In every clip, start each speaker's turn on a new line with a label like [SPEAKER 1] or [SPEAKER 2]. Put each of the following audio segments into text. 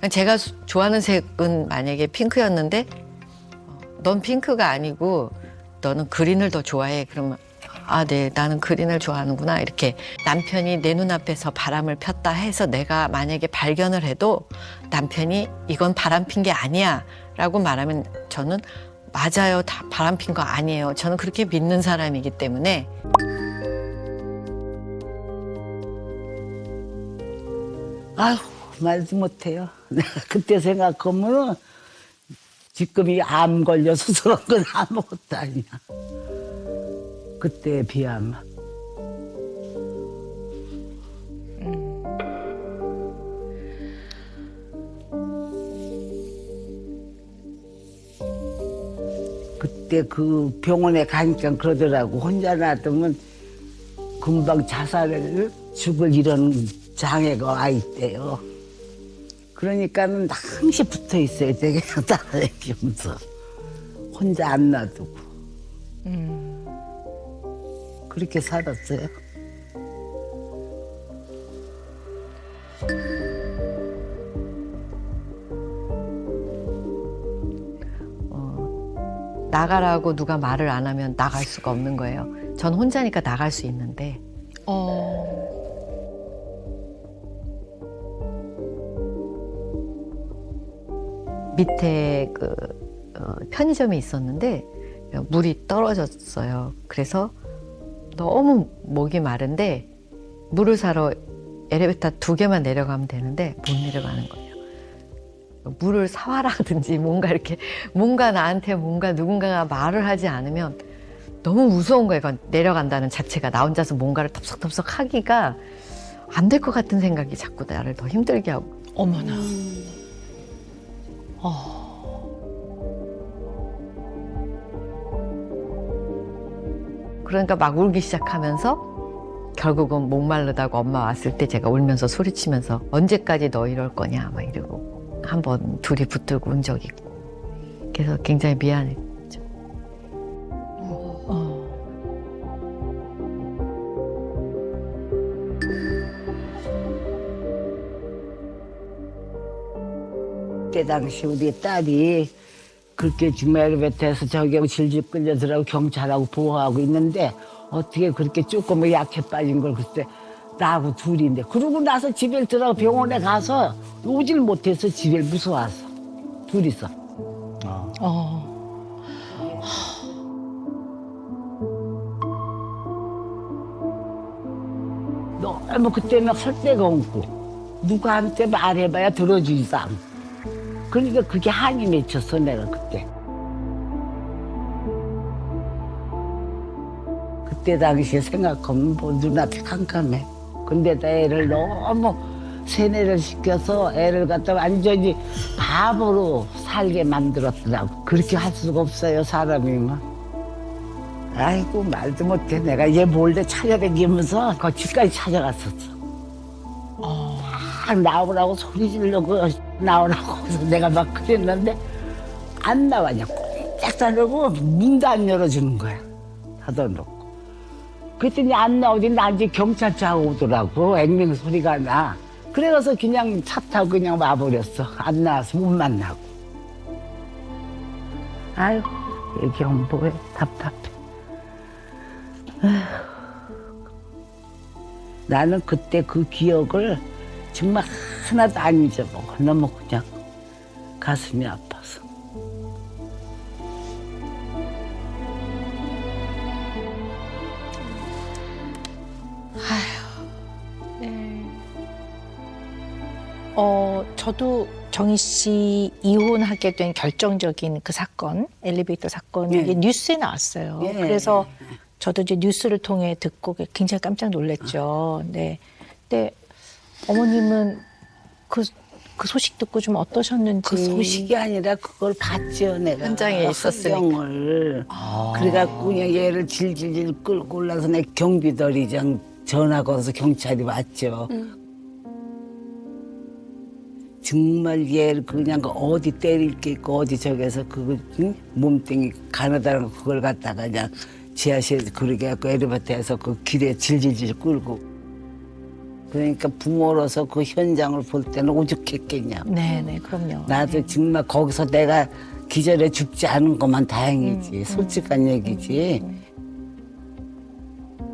[SPEAKER 1] 제가 좋아하는 색은 만약에 핑크였는데 넌 핑크가 아니고 너는 그린을 더 좋아해. 그러면 아, 네, 나는 그린을 좋아하는구나. 이렇게 남편이 내 눈앞에서 바람을 폈다 해서 내가 만약에 발견을 해도 남편이 이건 바람 핀 게 아니야 라고 말하면 저는 맞아요. 다 바람 핀 거 아니에요. 저는 그렇게 믿는 사람이기 때문에.
[SPEAKER 2] 아휴, 말도 못해요. 내가 그때 생각하면은 지금 이 암 걸려서 그런 건 아무것도 아니야. 그때에 비하면. 그때 그 병원에 가니까 그러더라고. 혼자 놔두면 금방 자살을 죽을 이런 장애가 와 있대요. 그러니까는 항시 붙어 있어야 돼. 그냥 따라다니면서 혼자 안 놔두고. 그렇게 살았어요.
[SPEAKER 1] 나가라고 누가 말을 안 하면 나갈 수가 없는 거예요. 전 혼자니까 나갈 수 있는데. 밑에 그 편의점이 있었는데 물이 떨어졌어요. 그래서 너무 목이 마른데 물을 사러 엘리베이터 2개만 내려가면 되는데 못 내려가는 거예요. 물을 사와라든지 뭔가 이렇게 뭔가 나한테 뭔가 누군가가 말을 하지 않으면 너무 무서운 거예요. 내려간다는 자체가 나 혼자서 뭔가를 덥석덥석 하기가 안 될 것 같은 생각이 자꾸 나를 더 힘들게 하고.
[SPEAKER 3] 어머나.
[SPEAKER 1] 그러니까 막 울기 시작하면서 결국은 목마르다고 엄마 왔을 때 제가 울면서 소리치면서 언제까지 너 이럴 거냐 막 이러고 한번 둘이 붙들고 운 적이 있고 그래서 굉장히 미안했죠.
[SPEAKER 2] 그때 당시 우리 딸이 그렇게 지금 엘리베이터에서 저기 질질 끌려들어가고 경찰하고 보호하고 있는데 어떻게 그렇게 조금 약해 빠진 걸 그때 나하고 둘인데 그러고 나서 집에 들어가 병원에 가서 오질 못해서 집에 무서워서 둘이서. 너무 그때는 할 데가 없고 누구한테 말해봐야 들어주지도 않고 그러니까 그게 한이 맺혔어 내가 그때. 그때 당시에 생각하면 뭐 눈앞이 캄캄해. 근데다 애를 너무 세뇌를 시켜서 애를 갖다 완전히 바보로 살게 만들었더라고. 그렇게 할 수가 없어요 사람이면. 아이고 말도 못해. 내가 얘 몰래 찾아다니면서 그 집까지 찾아갔었어. 막 나오라고 소리 지르고 나오라고 해서 내가 막 그랬는데 안 나와냐. 쫙 자르고 문도 안 열어주는 거야. 닫아놓고. 그랬더니 안 나오더니 나한테 경찰차 오더라고. 앵맹 소리가 나. 그래서 그냥 차 타고 그냥 와버렸어. 안 나와서 못 만나고. 아유 얘기하면 뭐해. 답답해. 아휴. 나는 그때 그 기억을 정말 하나도 안 잊어먹어. 너무 그냥 가슴이 아파서.
[SPEAKER 3] 저도 정희 씨 이혼하게 된 결정적인 그 사건, 엘리베이터 사건이
[SPEAKER 2] 예.
[SPEAKER 3] 이게 뉴스에 나왔어요.
[SPEAKER 2] 예.
[SPEAKER 3] 그래서 저도 이제 뉴스를 통해 듣고 굉장히 깜짝 놀랐죠. 네. 근데 어머님은 그 소식 듣고 좀 어떠셨는지.
[SPEAKER 2] 그 소식이 아니라 그걸 봤죠 내가.
[SPEAKER 1] 현장에 있었으니까.
[SPEAKER 2] 환경을. 그래갖고 그냥 얘를 질질질 끌고 올라서 내 경비더리장 전화 걸어서 경찰이 왔죠. 정말 얘를 그냥 어디 때릴 게 있고 어디 저기서 그거 몸뚱이 가느다란 그걸 갖다가 그냥 지하실에서 그러게 해갖고 엘리베이터에서 그 길에 질질질 끌고 그러니까 부모로서 그 현장을 볼 때는 오죽했겠냐.
[SPEAKER 3] 네네, 그럼요.
[SPEAKER 2] 나도 정말 거기서 내가 기절해 죽지 않은 것만 다행이지. 솔직한 얘기지.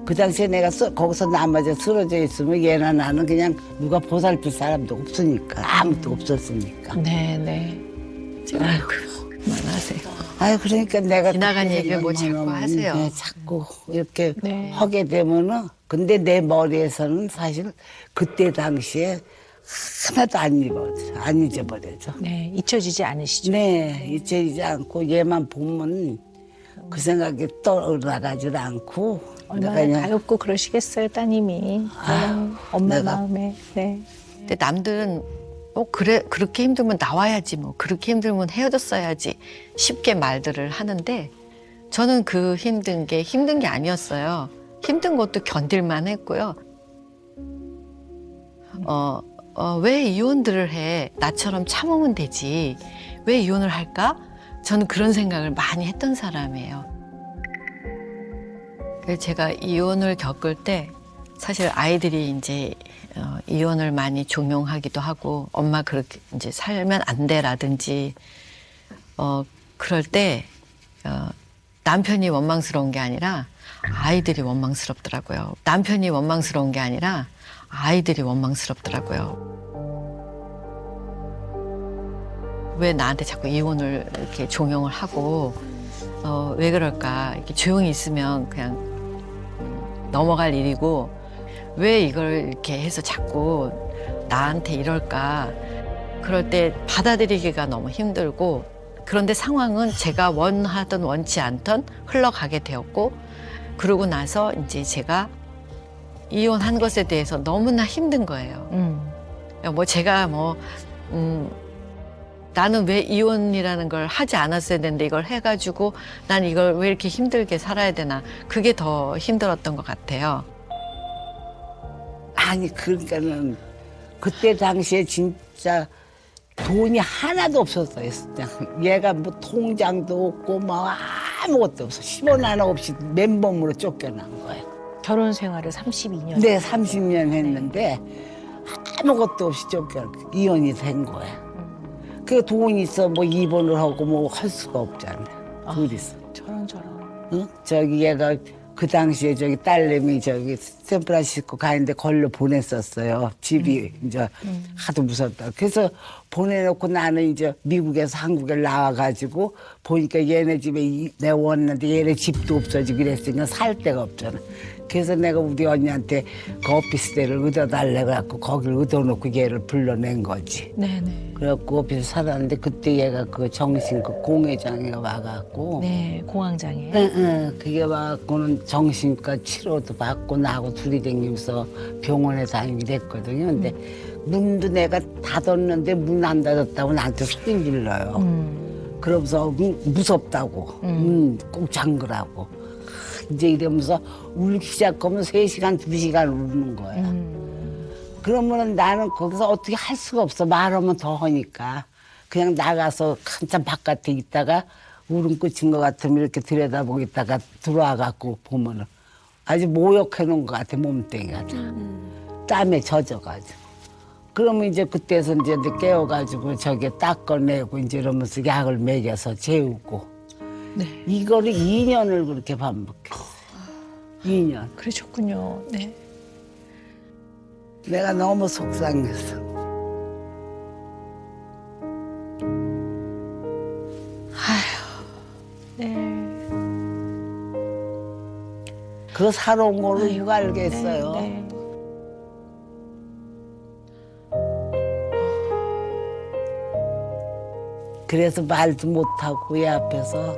[SPEAKER 2] 그 당시에 내가 거기서 남아져 쓰러져 있으면 얘나 나는 그냥 누가 보살필 사람도 없으니까. 아무도 없었으니까.
[SPEAKER 3] 네네.
[SPEAKER 1] 아이고, 그만하세요.
[SPEAKER 2] 아유, 그러니까 내가
[SPEAKER 1] 지나간
[SPEAKER 2] 그때
[SPEAKER 1] 얘기를 뭐
[SPEAKER 2] 생각만
[SPEAKER 1] 자꾸
[SPEAKER 2] 하면,
[SPEAKER 1] 하세요.
[SPEAKER 2] 네, 자꾸 이렇게
[SPEAKER 3] 네.
[SPEAKER 2] 하게 되면은 근데 내 머리에서는 사실 그때 당시에 하나도 안 잊어버려져.
[SPEAKER 3] 네, 잊혀지지 않으시죠?
[SPEAKER 2] 네, 잊혀지지 않고 얘만 보면 그 생각이 떠올라가지도 않고
[SPEAKER 3] 얼마나
[SPEAKER 2] 내가 그냥
[SPEAKER 3] 가엾고 그러시겠어요, 따님이.
[SPEAKER 2] 아유,
[SPEAKER 3] 엄마
[SPEAKER 2] 내가-
[SPEAKER 3] 마음에. 네.
[SPEAKER 1] 근데 남들은 그래 그렇게 힘들면 나와야지 뭐 그렇게 힘들면 헤어졌어야지 쉽게 말들을 하는데 저는 그 힘든 게 아니었어요. 힘든 것도 견딜만 했고요. 왜 이혼들을 해? 나처럼 참으면 되지. 왜 이혼을 할까? 저는 그런 생각을 많이 했던 사람이에요. 그래서 제가 이혼을 겪을 때 사실 아이들이 이제 이혼을 많이 종용하기도 하고 엄마 그렇게 이제 살면 안 돼라든지 그럴 때 남편이 원망스러운 게 아니라 아이들이 원망스럽더라고요. 남편이 원망스러운 게 아니라 아이들이 원망스럽더라고요. 왜 나한테 자꾸 이혼을 이렇게 종용을 하고 왜 그럴까? 이렇게 조용히 있으면 그냥 넘어갈 일이고 왜 이걸 이렇게 해서 자꾸 나한테 이럴까? 그럴 때 받아들이기가 너무 힘들고 그런데 상황은 제가 원하든 원치 않든 흘러가게 되었고 그러고 나서 이제 제가 이혼한 것에 대해서 너무나 힘든 거예요. 뭐 제가 나는 왜 이혼이라는 걸 하지 않았어야 되는데 이걸 해가지고 난 이걸 왜 이렇게 힘들게 살아야 되나 그게 더 힘들었던 것 같아요.
[SPEAKER 2] 아니 그러니까는 그때 당시에 진짜 돈이 하나도 없었어요. 그냥 얘가 뭐 통장도 없고 뭐 아무것도 없어. 10원 하나 없이 맨몸으로 쫓겨난 거예요.
[SPEAKER 3] 결혼 생활을 32년.
[SPEAKER 2] 네, 30년 했는데 아무것도 없이 이혼이 된 거야. 그 돈 있어 뭐 입원을 하고 뭐 할 수가 없잖아. 둘이서.
[SPEAKER 3] 저런.
[SPEAKER 2] 응? 저기 얘가 그 당시에 저기 딸내미 저기 샌프란시스코 가는데 걸로 보냈었어요. 집이 이제 하도 무섭다. 그래서 보내놓고 나는 이제 미국에서 한국에 나와가지고 보니까 얘네 집에 내가 왔는데 얘네 집도 없어지고 그랬으니까 살 데가 없잖아. 그래서 내가 우리 언니한테 그 오피스텔을 얻어달라고 해갖고 거기를 얻어놓고 얘를 불러낸 거지.
[SPEAKER 3] 네네.
[SPEAKER 2] 그래갖고 오피스 살았는데 그때 얘가 그 정신과 공회장에 와갖고
[SPEAKER 3] 네, 공황장애.
[SPEAKER 2] 응, 그게 와갖고는 정신과 치료도 받고 나하고 둘이 다니면서 병원에 다니게 됐거든요. 근데 문도 내가 닫았는데 문 안 닫았다고 나한테 소리 질러요. 그러면서 무섭다고 꼭 잠그라고. 이제 이러면서 울기 시작하면 3시간, 2시간 우는 거야. 그러면은 나는 거기서 어떻게 할 수가 없어. 말하면 더 하니까. 그냥 나가서 한참 바깥에 있다가 울음 끝인 것 같으면 이렇게 들여다보고 있다가 들어와갖고 보면은 아주 모욕해 놓은 것 같아, 몸뚱이가 다. 땀에 젖어가지고. 그러면 이제 그때서 이제 깨워가지고 저기 닦아내고 이제 이러면서 약을 먹여서 재우고.
[SPEAKER 3] 네.
[SPEAKER 2] 이거를 2년을 그렇게 반복했어요. 2년.
[SPEAKER 3] 그러셨군요. 네.
[SPEAKER 2] 내가 너무 속상했어.
[SPEAKER 3] 네.
[SPEAKER 2] 그 살아온 거를 누가 알겠어요.
[SPEAKER 3] 네.
[SPEAKER 2] 그래서 말도 못하고 얘 앞에서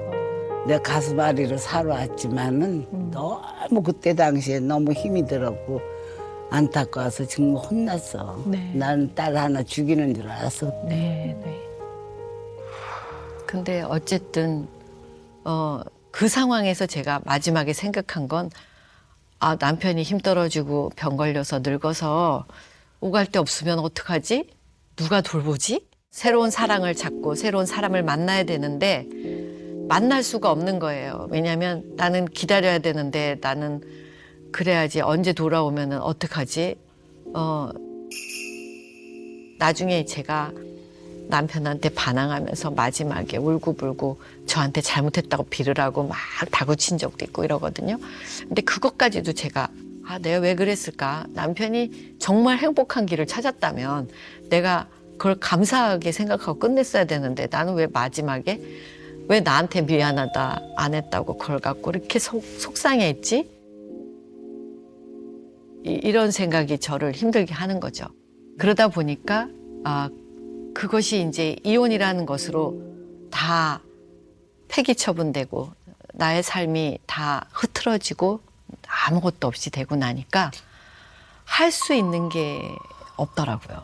[SPEAKER 2] 내 가슴 아리를 살아왔지만은 너무 그때 당시에 너무 힘이 들었고 안타까워서 정말 혼났어.
[SPEAKER 3] 네.
[SPEAKER 2] 나는 딸 하나 죽이는 줄 알았어.
[SPEAKER 3] 네. 네.
[SPEAKER 1] 근데 어쨌든 그 상황에서 제가 마지막에 생각한 건 남편이 힘 떨어지고 병 걸려서 늙어서 오갈 데 없으면 어떡하지? 누가 돌보지? 새로운 사랑을 찾고 새로운 사람을 만나야 되는데 만날 수가 없는 거예요. 왜냐하면 나는 기다려야 되는데 나는 그래야지 언제 돌아오면 어떡하지? 나중에 제가 남편한테 반항하면서 마지막에 울고불고 저한테 잘못했다고 빌으라고 막 다구친 적도 있고 이러거든요. 근데 그것까지도 제가 내가 왜 그랬을까? 남편이 정말 행복한 길을 찾았다면 내가 그걸 감사하게 생각하고 끝냈어야 되는데 나는 왜 마지막에 왜 나한테 미안하다 안 했다고 그걸 갖고 이렇게 속상해했지? 이런 생각이 저를 힘들게 하는 거죠. 그러다 보니까 그것이 이제 이혼이라는 것으로 다 폐기 처분되고 나의 삶이 다 흐트러지고 아무것도 없이 되고 나니까 할 수 있는 게 없더라고요.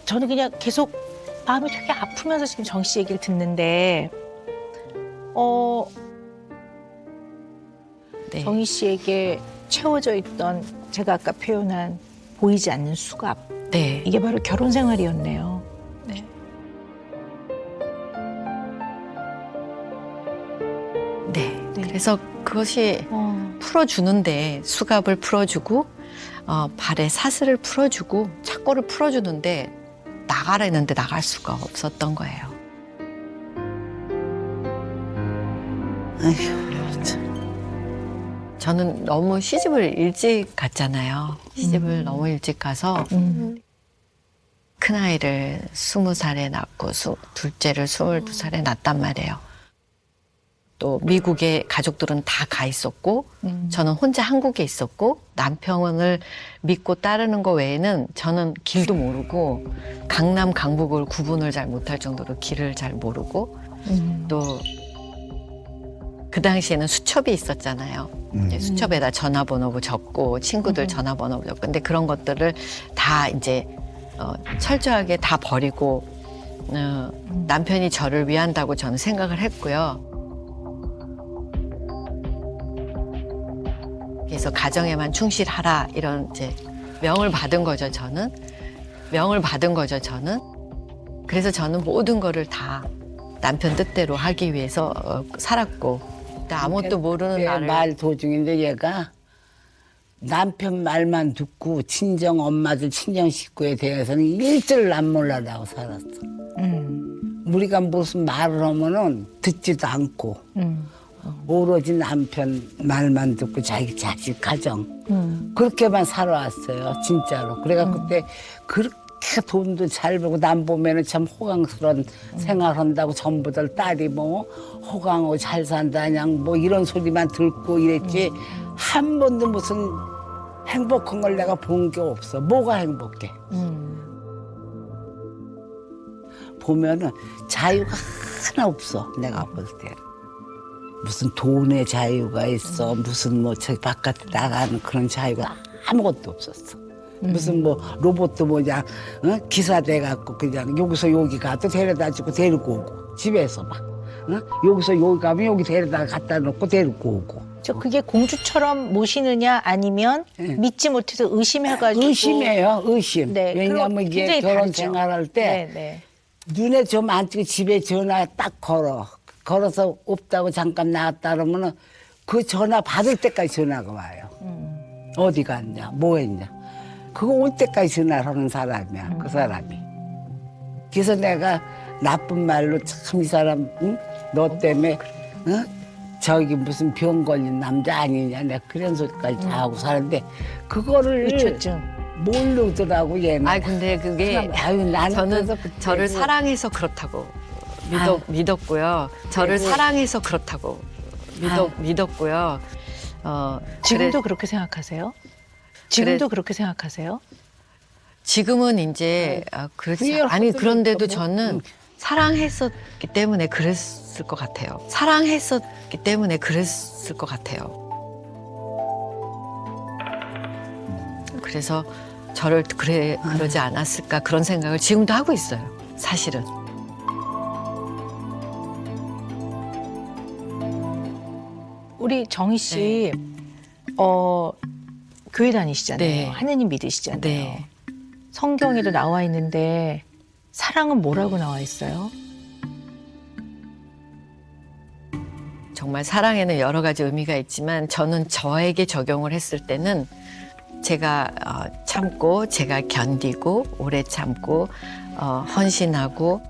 [SPEAKER 3] 저는 그냥 계속 마음이 되게 아프면서 지금 정 씨 얘기를 듣는데
[SPEAKER 1] 네.
[SPEAKER 3] 정희 씨에게 채워져 있던 제가 아까 표현한 보이지 않는 수갑,
[SPEAKER 1] 네.
[SPEAKER 3] 이게 바로 결혼 생활이었네요. 네.
[SPEAKER 1] 네. 그래서 그것이
[SPEAKER 3] 어.
[SPEAKER 1] 풀어주는데 수갑을 풀어주고 발에 사슬을 풀어주고 착고를 풀어주는데 나가라 했는데 나갈 수가 없었던 거예요.
[SPEAKER 2] 아휴, 참.
[SPEAKER 1] 저는 너무 시집을 일찍 갔잖아요. 시집을 너무 일찍 가서 큰아이를 20살에 낳고 둘째를 22살에 낳았단 말이에요. 또 미국에 가족들은 다 가 있었고 저는 혼자 한국에 있었고 남편을 믿고 따르는 거 외에는 저는 길도 모르고 강남 강북을 구분을 잘 못할 정도로 길을 잘 모르고 또 그 당시에는 수첩이 있었잖아요. 이제 수첩에다 전화번호 적고 친구들 전화번호 적고 근데 그런 것들을 다 이제 철저하게 다 버리고 남편이 저를 위한다고 저는 생각을 했고요. 그래서 가정에만 충실하라 이런 이제 명을 받은 거죠. 저는 명을 받은 거죠. 저는 그래서 저는 모든 거를 다 남편 뜻대로 하기 위해서 살았고 아무것도 모르는 나를
[SPEAKER 2] 말 도중인데 얘가 남편 말만 듣고 친정 엄마들 친정 식구에 대해서는 일절 안 몰라라고 살았어. 우리가 무슨 말을 하면은 듣지도 않고 오로지 남편 말만 듣고 자기 자식 가정 그렇게만 살아왔어요. 진짜로. 그래가 그때 그렇게 돈도 잘 벌고 남 보면은 참 호강스러운 생활한다고 전부들 딸이 뭐 호강하고 잘 산다 그냥 뭐 이런 소리만 듣고 이랬지 한 번도 무슨 행복한 걸 내가 본 게 없어. 뭐가 행복해? 보면은 자유가 하나 없어. 내가 볼 때. 무슨 돈의 자유가 있어. 무슨 뭐 저기 바깥에 나가는 그런 자유가 아무것도 없었어. 무슨 뭐 로봇도 뭐냐 기사 돼갖고 그냥 여기서 여기 가도 데려다주고 데리고 오고 집에서 막 여기서 여기 가면 여기 데려다 갖다 놓고 데리고 오고.
[SPEAKER 3] 저 그게 공주처럼 모시느냐 아니면 믿지 못해서 의심해가지고
[SPEAKER 2] 의심해요. 의심.
[SPEAKER 3] 네,
[SPEAKER 2] 왜냐하면
[SPEAKER 3] 그리고
[SPEAKER 2] 이게
[SPEAKER 3] 굉장히
[SPEAKER 2] 결혼
[SPEAKER 3] 다르죠.
[SPEAKER 2] 생활할 때
[SPEAKER 3] 네, 네.
[SPEAKER 2] 눈에 좀 안 띄고 집에 전화 딱 걸어서 없다고 잠깐 나갔다 그러면은 그 전화 받을 때까지 전화가 와요. 어디 갔냐, 뭐 했냐. 그거 올 때까지 전화를 하는 사람이야, 그 사람이. 그래서 내가 나쁜 말로 참 이 사람, 응? 너 때문에, 저기 무슨 병 걸린 남자 아니냐, 내가 그런 소리까지 다 하고 사는데, 그거를
[SPEAKER 3] 의초증.
[SPEAKER 2] 모르더라고, 얘는.
[SPEAKER 1] 근데 그게
[SPEAKER 2] 아유, 나는
[SPEAKER 1] 저는
[SPEAKER 2] 그래서 그때
[SPEAKER 1] 저를
[SPEAKER 2] 그-
[SPEAKER 1] 사랑해서 그렇다고 믿었고요. 저를
[SPEAKER 2] 그래도-
[SPEAKER 1] 사랑해서 그렇다고 믿었고요.
[SPEAKER 3] 지금도 그렇게 생각하세요? 지금도 그렇게 생각하세요?
[SPEAKER 1] 지금은 이제 그렇지
[SPEAKER 2] 후회를
[SPEAKER 1] 아니
[SPEAKER 2] 하더라도
[SPEAKER 1] 그런데도
[SPEAKER 2] 뭐,
[SPEAKER 1] 저는 사랑했었기 때문에 그랬을 것 같아요. 사랑했었기 때문에 그랬을 것 같아요. 그래서 저를 그러지 않았을까 그런 생각을 지금도 하고 있어요. 사실은.
[SPEAKER 3] 우리 정희 씨, 교회 다니시잖아요.
[SPEAKER 1] 네.
[SPEAKER 3] 하느님 믿으시잖아요.
[SPEAKER 1] 네.
[SPEAKER 3] 성경에도 나와 있는데 사랑은 뭐라고 나와 있어요?
[SPEAKER 1] 정말 사랑에는 여러 가지 의미가 있지만 저는 저에게 적용을 했을 때는 제가 참고 제가 견디고 오래 참고 헌신하고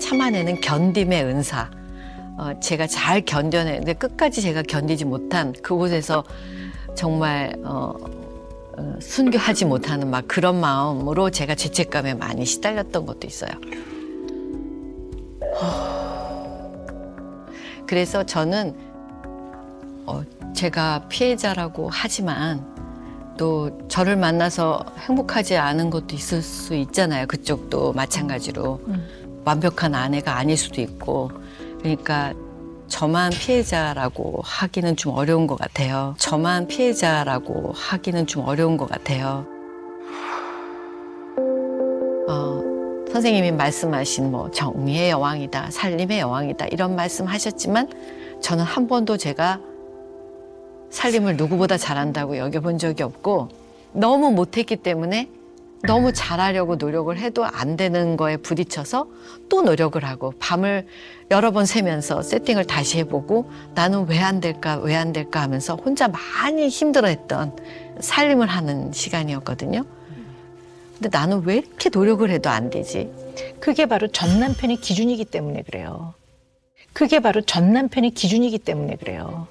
[SPEAKER 1] 참아내는 견딤의 은사. 제가 잘 견뎌내는데 끝까지 제가 견디지 못한 그곳에서 정말 순교하지 못하는 막 그런 마음으로 제가 죄책감에 많이 시달렸던 것도 있어요. 그래서 저는 제가 피해자라고 하지만 또 저를 만나서 행복하지 않은 것도 있을 수 있잖아요. 그쪽도 마찬가지로 완벽한 아내가 아닐 수도 있고 그러니까 저만 피해자라고 하기는 좀 어려운 것 같아요. 저만 피해자라고 하기는 좀 어려운 것 같아요. 선생님이 말씀하신 뭐 정의의 여왕이다, 살림의 여왕이다 이런 말씀하셨지만 저는 한 번도 제가 살림을 누구보다 잘한다고 여겨본 적이 없고 너무 못했기 때문에 너무 잘하려고 노력을 해도 안 되는 거에 부딪혀서 또 노력을 하고 밤을 여러 번 새면서 세팅을 다시 해보고 나는 왜 안 될까 왜 안 될까 하면서 혼자 많이 힘들어했던 살림을 하는 시간이었거든요. 근데 나는 왜 이렇게 노력을 해도 안 되지?
[SPEAKER 3] 그게 바로 전 남편의 기준이기 때문에 그래요. 그게 바로 전 남편의 기준이기 때문에 그래요.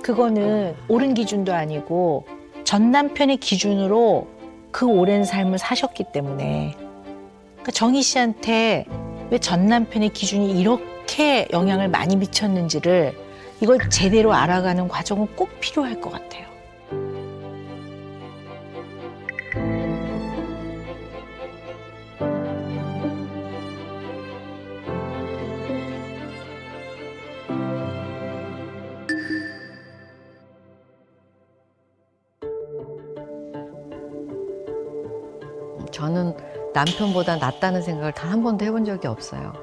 [SPEAKER 3] 그거는 옳은 기준도 아니고 전 남편의 기준으로 그 오랜 삶을 사셨기 때문에 그러니까 정희 씨한테 왜 전 남편의 기준이 이렇게 영향을 많이 미쳤는지를 이걸 제대로 알아가는 과정은 꼭 필요할 것 같아요.
[SPEAKER 1] 저는 남편보다 낫다는 생각을 단 한 번도 해본 적이 없어요.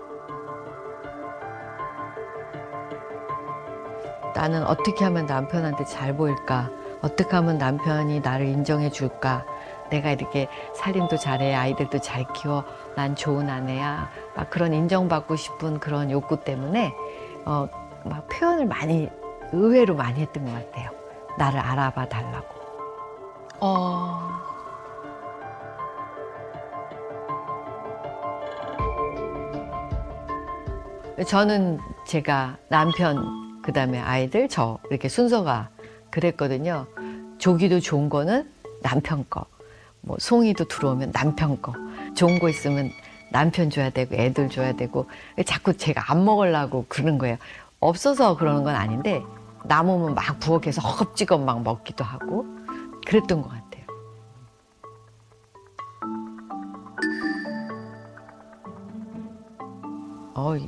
[SPEAKER 1] 나는 어떻게 하면 남편한테 잘 보일까? 어떻게 하면 남편이 나를 인정해 줄까? 내가 이렇게 살림도 잘해, 아이들도 잘 키워, 난 좋은 아내야. 막 그런 인정받고 싶은 그런 욕구 때문에 막 표현을 의외로 많이 했던 것 같아요. 나를 알아봐 달라고. 저는 제가 남편, 그다음에 아이들, 저 이렇게 순서가 그랬거든요. 조기도 좋은 거는 남편 거, 뭐 송이도 들어오면 남편 거, 좋은 거 있으면 남편 줘야 되고 애들 줘야 되고 자꾸 제가 안 먹으려고 그러는 거예요. 없어서 그러는 건 아닌데 남으면 막 부엌에서 허겁지겁 막 먹기도 하고 그랬던 것 같아요.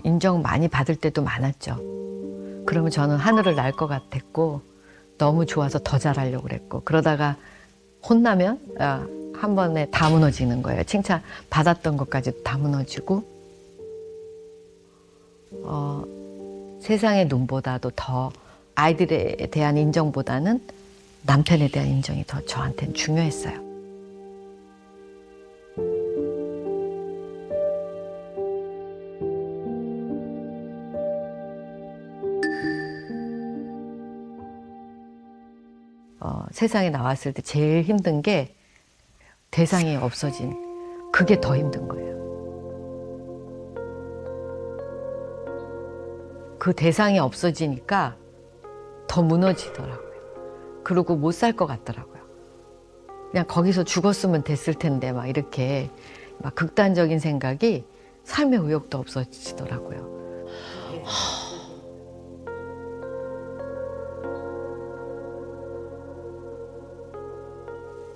[SPEAKER 1] 인정 많이 받을 때도 많았죠. 그러면 저는 하늘을 날 것 같았고 너무 좋아서 더 잘하려고 그랬고 그러다가 혼나면 한 번에 다 무너지는 거예요. 칭찬 받았던 것까지도 다 무너지고 세상의 눈보다도 더 아이들에 대한 인정보다는 남편에 대한 인정이 더 저한테는 중요했어요. 세상에 나왔을 때 제일 힘든 게 대상이 없어진 그게 더 힘든 거예요. 그 대상이 없어지니까 더 무너지더라고요. 그리고 못 살 것 같더라고요. 그냥 거기서 죽었으면 됐을 텐데 막 이렇게 막 극단적인 생각이 삶의 의욕도 없어지더라고요.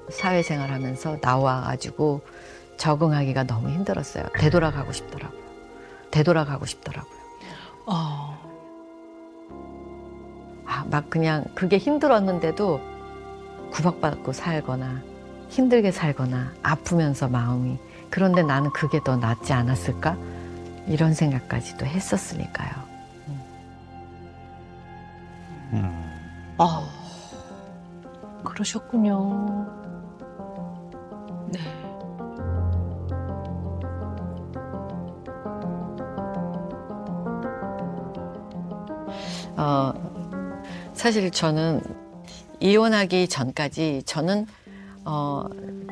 [SPEAKER 1] 사회생활 하면서 나와가지고 적응하기가 너무 힘들었어요. 되돌아가고 싶더라고요. 막 그냥 그게 힘들었는데도 구박받고 살거나 힘들게 살거나 아프면서 마음이 그런데 나는 그게 더 낫지 않았을까? 이런 생각까지도 했었으니까요.
[SPEAKER 3] 그러셨군요. 네.
[SPEAKER 1] 사실 저는 이혼하기 전까지 저는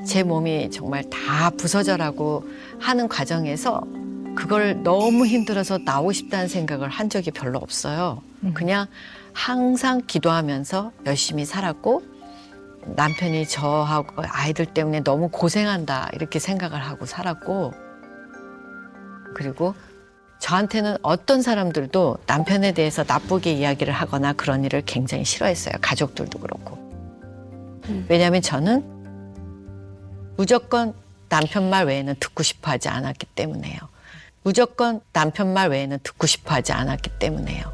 [SPEAKER 1] 제 몸이 정말 다 부서져라고 하는 과정에서 그걸 너무 힘들어서 나오고 싶다는 생각을 한 적이 별로 없어요. 그냥 항상 기도하면서 열심히 살았고 남편이 저하고 아이들 때문에 너무 고생한다 이렇게 생각을 하고 살았고 그리고 저한테는 어떤 사람들도 남편에 대해서 나쁘게 이야기를 하거나 그런 일을 굉장히 싫어했어요. 가족들도 그렇고. 왜냐하면 저는 무조건 남편 말 외에는 듣고 싶어 하지 않았기 때문에요. 무조건 남편 말 외에는 듣고 싶어 하지 않았기 때문에요.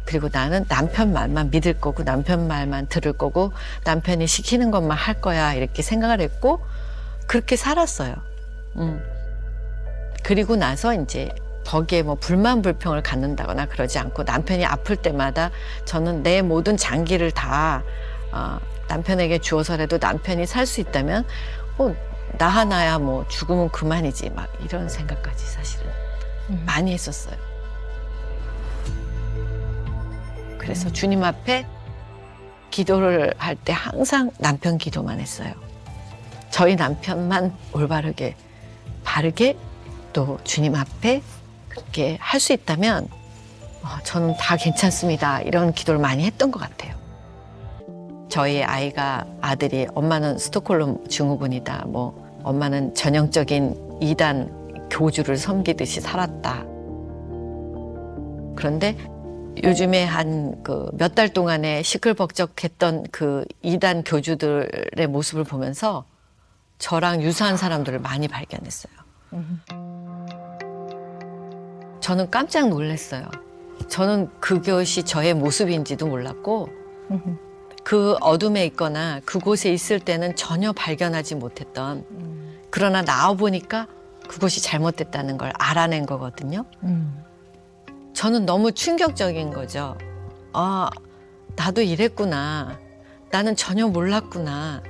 [SPEAKER 1] 그리고 나는 남편 말만 믿을 거고 남편 말만 들을 거고 남편이 시키는 것만 할 거야 이렇게 생각을 했고 그렇게 살았어요. 그리고 나서 이제 거기에 뭐 불만 불평을 갖는다거나 그러지 않고 남편이 아플 때마다 저는 내 모든 장기를 다 남편에게 주어서라도 남편이 살 수 있다면 나 하나야 뭐 죽으면 그만이지 막 이런 생각까지 사실은 많이 했었어요. 그래서 주님 앞에 기도를 할 때 항상 남편 기도만 했어요. 저희 남편만 올바르게 바르게 또 주님 앞에 그렇게 할 수 있다면 저는 다 괜찮습니다. 이런 기도를 많이 했던 것 같아요. 저희 아들이 엄마는 스톡홀름 증후군이다. 뭐 엄마는 전형적인 이단 교주를 섬기듯이 살았다. 그런데 요즘에 한 몇 달 동안에 시끌벅적했던 그 이단 교주들의 모습을 보면서 저랑 유사한 사람들을 많이 발견했어요. 저는 깜짝 놀랐어요. 저는 그것이 저의 모습인지도 몰랐고 그 어둠에 있거나 그곳에 있을 때는 전혀 발견하지 못했던 그러나 나와보니까 그것이 잘못됐다는 걸 알아낸 거거든요. 저는 너무 충격적인 거죠. 아, 나도 이랬구나. 나는 전혀 몰랐구나.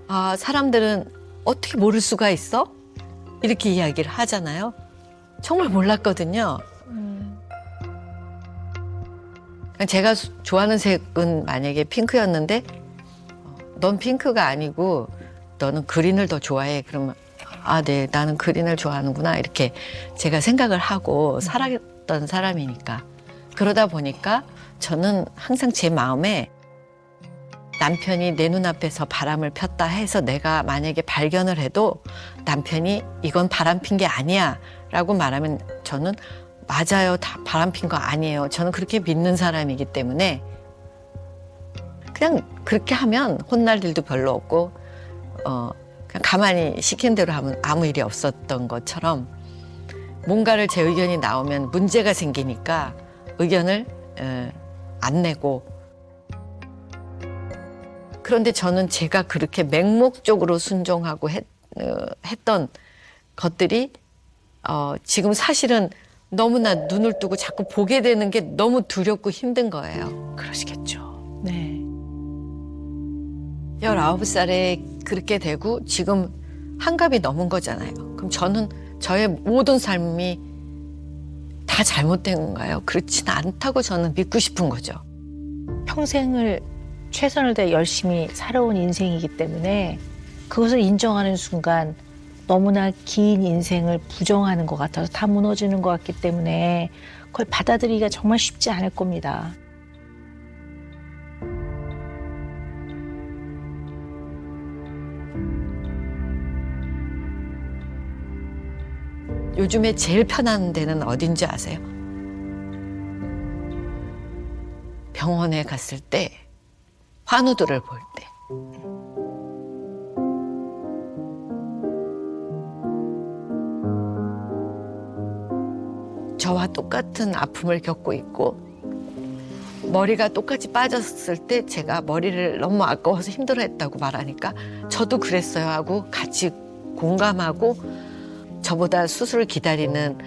[SPEAKER 1] 아, 사람들은 어떻게 모를 수가 있어? 이렇게 이야기를 하잖아요. 정말 몰랐거든요. 제가 좋아하는 색은 만약에 핑크였는데 넌 핑크가 아니고 너는 그린을 더 좋아해. 그러면 아, 네, 나는 그린을 좋아하는구나. 이렇게 제가 생각을 하고 살았던 사람이니까. 그러다 보니까 저는 항상 제 마음에 남편이 내 눈앞에서 바람을 폈다 해서 내가 만약에 발견을 해도 남편이 이건 바람 핀 게 아니야 라고 말하면 저는 맞아요. 다 바람 핀 거 아니에요. 저는 그렇게 믿는 사람이기 때문에 그냥 그렇게 하면 혼날 일도 별로 없고 그냥 가만히 시킨 대로 하면 아무 일이 없었던 것처럼 뭔가를 제 의견이 나오면 문제가 생기니까 의견을 안 내고 그런데 저는 제가 그렇게 맹목적으로 순종하고 했던 것들이 지금 사실은 너무나 눈을 뜨고 자꾸 보게 되는 게 너무 두렵고 힘든 거예요.
[SPEAKER 3] 그러시겠죠. 네.
[SPEAKER 1] 19살에 그렇게 되고 지금 한갑이 넘은 거잖아요. 그럼 저는 저의 모든 삶이 다 잘못된 건가요? 그렇진 않다고 저는 믿고 싶은 거죠.
[SPEAKER 3] 평생을 최선을 다해 열심히 살아온 인생이기 때문에 그것을 인정하는 순간 너무나 긴 인생을 부정하는 것 같아서 다 무너지는 것 같기 때문에 그걸 받아들이기가 정말 쉽지 않을 겁니다.
[SPEAKER 1] 요즘에 제일 편한 데는 어딘지 아세요? 병원에 갔을 때 환우들을 볼 때. 저와 똑같은 아픔을 겪고 있고 머리가 똑같이 빠졌을 때 제가 머리를 너무 아까워서 힘들어했다고 말하니까 저도 그랬어요 하고 같이 공감하고 저보다 수술을 기다리는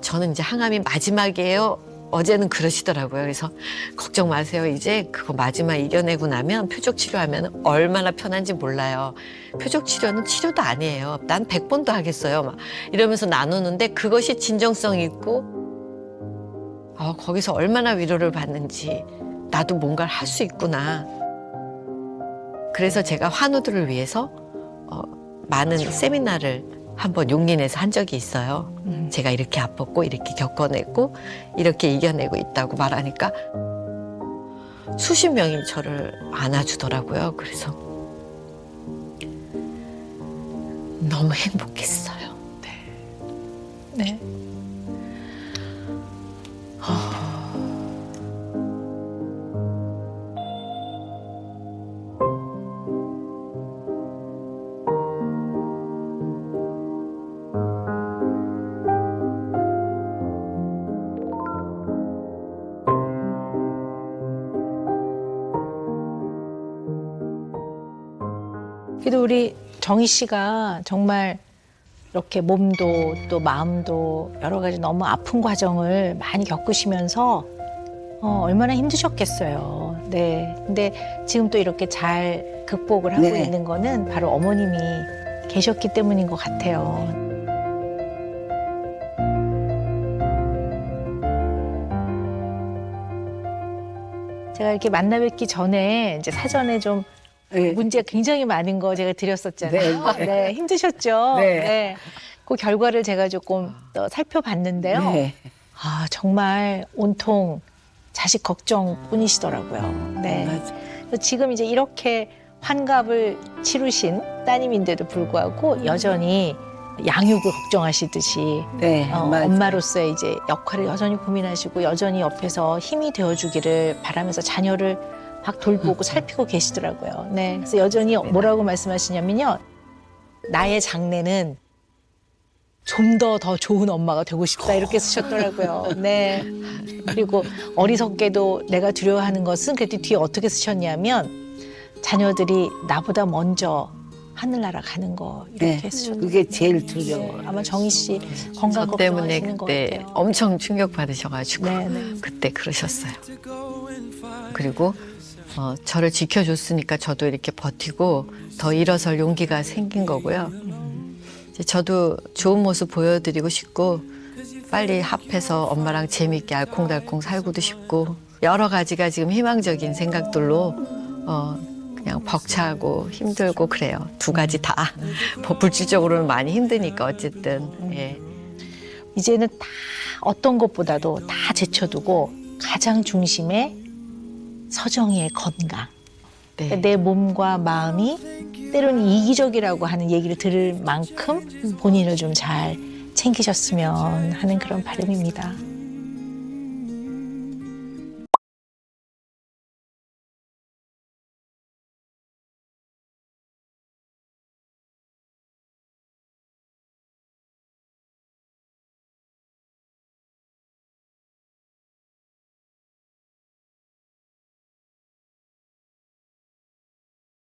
[SPEAKER 1] 저는 이제 항암이 마지막이에요. 어제는 그러시더라고요. 그래서 걱정 마세요. 이제 그거 마지막 이겨내고 나면 표적 치료하면 얼마나 편한지 몰라요. 표적 치료는 치료도 아니에요. 난 100번도 하겠어요. 막 이러면서 나누는데 그것이 진정성 있고 거기서 얼마나 위로를 받는지 나도 뭔가를 할 수 있구나. 그래서 제가 환우들을 위해서 많은 세미나를 한번 용기 내서 한 적이 있어요. 제가 이렇게 아팠고 이렇게 겪어냈고 이렇게 이겨내고 있다고 말하니까 수십 명이 저를 안아주더라고요. 그래서 너무 행복했어요.
[SPEAKER 3] 네. 그래도 우리 정희 씨가 정말 이렇게 몸도 또 마음도 여러 가지 너무 아픈 과정을 많이 겪으시면서 얼마나 힘드셨겠어요. 네. 근데 지금 또 이렇게 잘 극복을 하고
[SPEAKER 2] 네.
[SPEAKER 3] 있는 거는 바로 어머님이 계셨기 때문인 것 같아요. 제가 이렇게 만나 뵙기 전에 이제 사전에 좀
[SPEAKER 2] 네.
[SPEAKER 3] 문제가 굉장히 많은 거 제가 드렸었잖아요.
[SPEAKER 2] 네,
[SPEAKER 3] 네, 힘드셨죠?
[SPEAKER 2] 네.
[SPEAKER 3] 그 결과를 제가 조금 더 살펴봤는데요.
[SPEAKER 2] 네.
[SPEAKER 3] 아, 정말 온통 자식 걱정뿐이시더라고요. 네.
[SPEAKER 2] 맞아.
[SPEAKER 3] 그래서 지금 이제 이렇게 환갑을 치르신 따님인데도 불구하고 여전히 양육을 걱정하시듯이
[SPEAKER 2] 네, 맞아.
[SPEAKER 3] 엄마로서의 이제 역할을 여전히 고민하시고 여전히 옆에서 힘이 되어주기를 바라면서 자녀를 막 돌보고 살피고 계시더라고요. 네. 그래서 여전히 뭐라고 말씀하시냐면요. 나의 장래는 좀 더 좋은 엄마가 되고 싶다 이렇게 쓰셨더라고요. 네. 그리고 어리석게도 내가 두려워하는 것은 그때 뒤에 어떻게 쓰셨냐면 자녀들이 나보다 먼저 하늘나라 가는 거 이렇게
[SPEAKER 2] 네.
[SPEAKER 3] 쓰셨어요.
[SPEAKER 2] 그게 제일 두려워.
[SPEAKER 3] 아마 정희 씨 건강
[SPEAKER 1] 저 때문에
[SPEAKER 3] 걱정하시는 것
[SPEAKER 1] 그때
[SPEAKER 3] 같아요.
[SPEAKER 1] 엄청 충격 받으셔가지고
[SPEAKER 3] 네, 네.
[SPEAKER 1] 그때 그러셨어요. 그리고 저를 지켜줬으니까 저도 이렇게 버티고 더 일어설 용기가 생긴 거고요. 이제 저도 좋은 모습 보여드리고 싶고 빨리 합해서 엄마랑 재미있게 알콩달콩 살고도 싶고 여러 가지가 지금 희망적인 생각들로 그냥 벅차고 힘들고 그래요. 두 가지 다. 뭐 물질적으로는 많이 힘드니까 어쨌든. 예.
[SPEAKER 3] 이제는 다 어떤 것보다도 다 제쳐두고 가장 중심에 서정이의 건강.
[SPEAKER 1] 네.
[SPEAKER 3] 내 몸과 마음이 때로는 이기적이라고 하는 얘기를 들을 만큼 본인을 좀 잘 챙기셨으면 하는 그런 바람입니다.